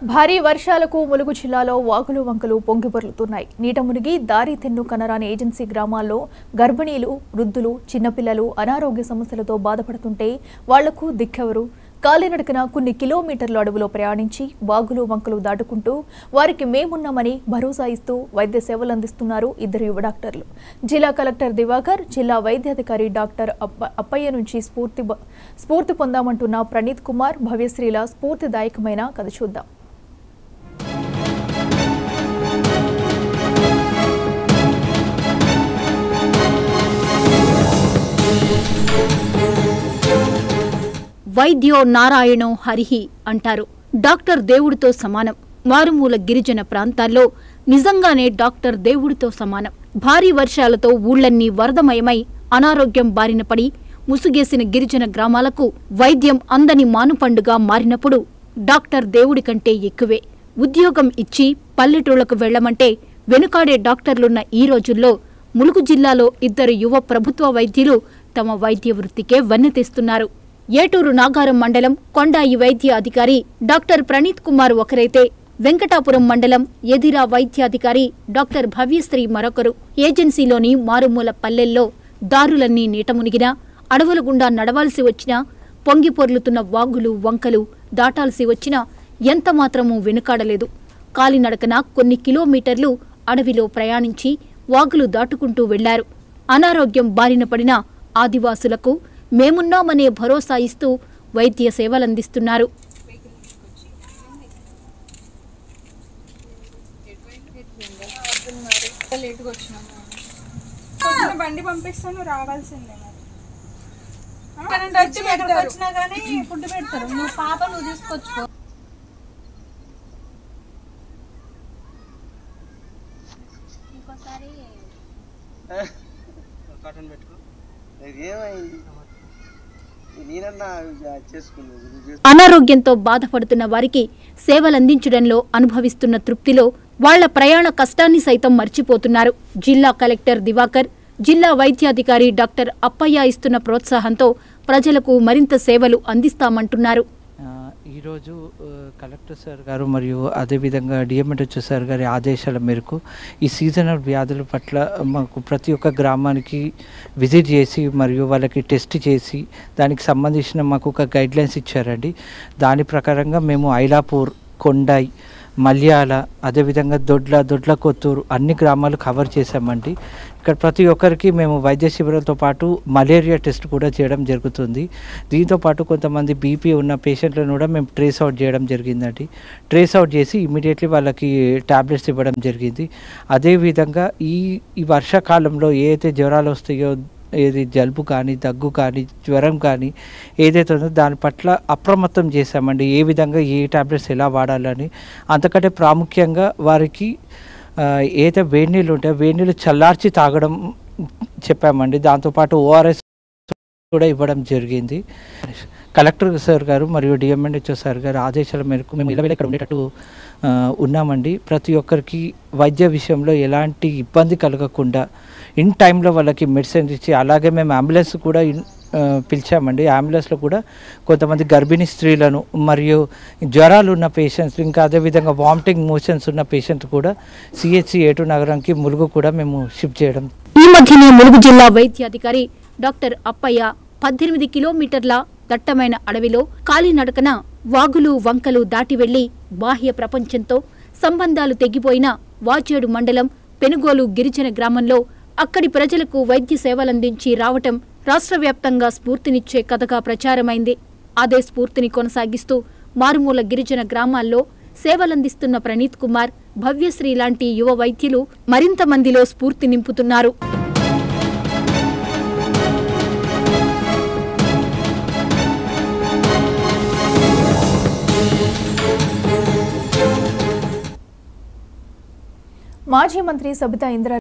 భారీ వర్షాలకు ములుగు జిల్లాలో వాగులు వంకలు పొంగిపొర్లుతున్నాయి. నీట మునిగి దారి తెన్ను కనరాని ఏజెన్సీ గ్రామాల్లో గర్భిణీలు, వృద్ధులు, చిన్నపిల్లలు అనారోగ్య సమస్యలతో బాధపడుతుంటే వాళ్లకు దిక్కెవరు? కాలినడకన కొన్ని కిలోమీటర్ల అడవిలో ప్రయాణించి వాగులు వంకలు దాటుకుంటూ వారికి మేమున్నామని భరోసా ఇస్తూ వైద్య సేవలు అందిస్తున్నారు ఇద్దరు యువ డాక్టర్లు. జిల్లా కలెక్టర్ దివాకర్, జిల్లా వైద్యాధికారి డాక్టర్ అప్పయ్య నుంచి స్ఫూర్తి పొందామంటున్న ప్రణీత్ కుమార్, భవ్యశ్రీల స్ఫూర్తిదాయకమైన కథ చూద్దాం. వైద్యో నారాయణో హరిహి అంటారు. డాక్టర్ దేవుడితో సమానం. మారుమూల గిరిజన ప్రాంతాల్లో నిజంగానే డాక్టర్ దేవుడితో సమానం. భారీ వర్షాలతో ఊళ్లన్నీ వరదమయమై అనారోగ్యం బారిన పడి ముసుగేసిన గిరిజన గ్రామాలకు వైద్యం అందని మానుపండుగా మారినప్పుడు డాక్టర్ దేవుడి కంటే ఎక్కువే. ఉద్యోగం ఇచ్చి పల్లెటూళ్లకు వెళ్లమంటే వెనుకాడే డాక్టర్లున్న ఈ రోజుల్లో ములుగు జిల్లాలో ఇద్దరు యువ ప్రభుత్వ వైద్యులు తమ వైద్య వృత్తికే వన్నె తెస్తున్నారు. ఏటూరు నాగారం మండలం కొండాయి వైద్య అధికారి డాక్టర్ ప్రణీత్ కుమార్ ఒకరైతే, వెంకటాపురం మండలం ఎదిరా వైద్యాధికారి డాక్టర్ భవ్యశ్రీ మరొకరు. ఏజెన్సీలోని మారుమూల పల్లెల్లో దారులన్నీ నీట మునిగినా, అడవుల గుండా నడవాల్సి వచ్చినా, పొంగిపొర్లుతున్న వాగులు వంకలు దాటాల్సి వచ్చినా ఎంతమాత్రమూ వెనుకాడలేదు. కాలినడకన కొన్ని కిలోమీటర్లు అడవిలో ప్రయాణించి వాగులు దాటుకుంటూ వెళ్లారు. అనారోగ్యం బారిన పడిన ఆదివాసులకు మేమున్నామనే భరోసా ఇస్తూ వైద్య సేవలందిస్తున్నారు. బండి పంపిస్తాను, రావాల్సిందే. వచ్చినా కానీ ఫుడ్ పెడతారు. నువ్వు పాప నువ్వు తీసుకొచ్చుకో. ఇంకోసారి అనారోగ్యంతో బాధపడుతున్న వారికి సేవలందించడంలో అనుభవిస్తున్న తృప్తిలో వాళ్ల ప్రయాణ కష్టాన్ని సైతం మర్చిపోతున్నారు. జిల్లా కలెక్టర్ దివాకర్, జిల్లా వైద్యాధికారి డాక్టర్ అప్పయ్య ఇస్తున్న ప్రోత్సాహంతో ప్రజలకు మరింత సేవలు అందిస్తామంటున్నారు. ఈరోజు కలెక్టర్ సార్ గారు మరియు అదేవిధంగా డిఎంహెచ్ఓ సార్ గారి ఆదేశాల మేరకు ఈ సీజనల్ వ్యాధుల పట్ల మాకు ప్రతి ఒక్క గ్రామానికి విజిట్ చేసి మరియు వాళ్ళకి టెస్ట్ చేసి దానికి సంబంధించిన మాకు ఒక గైడ్లైన్స్ ఇచ్చారండి. దాని ప్రకారంగా మేము ఐలాపూర్, కొండాయి, మల్యాల, అదేవిధంగా దొడ్ల కొత్తూరు అన్ని గ్రామాలు కవర్ చేశామండి. ఇక్కడ ప్రతి ఒక్కరికి మేము వైద్య శిబిరాలతో పాటు మలేరియా టెస్ట్ కూడా చేయడం జరుగుతుంది. దీంతో పాటు కొంతమంది బీపీ ఉన్న పేషెంట్లను కూడా మేము ట్రేస్ అవుట్ చేయడం జరిగిందండి. ట్రేస్ అవుట్ చేసి ఇమీడియట్లీ వాళ్ళకి ట్యాబ్లెట్స్ ఇవ్వడం జరిగింది. అదేవిధంగా ఈ వర్షాకాలంలో ఏ అయితే జ్వరాలు వస్తాయో, ఏది జలుబు కానీ, దగ్గు కానీ, జ్వరం కానీ ఏదైతే ఉందో దాని పట్ల అప్రమత్తం చేశామండి. ఏ విధంగా ఏ ట్యాబ్లెట్స్ ఎలా వాడాలని. అంతకంటే ప్రాముఖ్యంగా వారికి ఏదైతే వేడి నీళ్ళు ఉంటాయో వేడి నీళ్ళు చల్లార్చి తాగడం చెప్పామండి. దాంతోపాటు ఓఆర్ఎస్ కూడా ఇవ్వడం జరిగింది. కలెక్టర్ సార్ గారు మరియు డిఎంహెచ్ఓ సార్ గారు ఆదేశాల మేరకు మేము ఇలా ఇక్కడ ఉండేటట్టు ఉన్నామండి. ప్రతి ఒక్కరికి వైద్య విషయంలో ఎలాంటి ఇబ్బంది కలగకుండా ఇన్ టైంలో వాళ్ళకి మెడిసిన్ ఇచ్చి, అలాగే మేము అంబులెన్స్ కూడా పిలిచామండి. అంబులెన్స్లో కూడా కొంతమంది గర్భిణీ స్త్రీలను మరియు జ్వరాలు ఉన్న పేషెంట్స్, ఇంకా అదేవిధంగా వామిటింగ్ మోషన్స్ ఉన్న పేషెంట్ కూడా సిహెచ్సి ఏటూరు నగరంకి ములుగు కూడా మేము షిఫ్ట్ చేయడం. ఈ మధ్యనే ములుగు జిల్లా వైద్యాధికారి డాక్టర్ అప్పయ్య 18 కిలోమీటర్ల దట్టమైన అడవిలో కాలినడకన వాగులు వంకలు దాటి వెళ్లి బాహ్య ప్రపంచంతో సంబంధాలు తెగిపోయిన వాచేడు మండలం పెనుగోలు గిరిజన గ్రామంలో అక్కడి ప్రజలకు వైద్య సేవలందించి రావటం రాష్ట్ర వ్యాప్తంగా స్ఫూర్తినిచ్చే కథగా ప్రచారమైంది. అదే స్ఫూర్తిని కొనసాగిస్తూ మారుమూల గిరిజన గ్రామాల్లో సేవలందిస్తున్న ప్రణీత్ కుమార్, భవ్యశ్రీ లాంటి యువ వైద్యులు మరింత మందిలో స్ఫూర్తి నింపుతున్నారు. మాజీ మంత్రి సబితా ఇంద్ర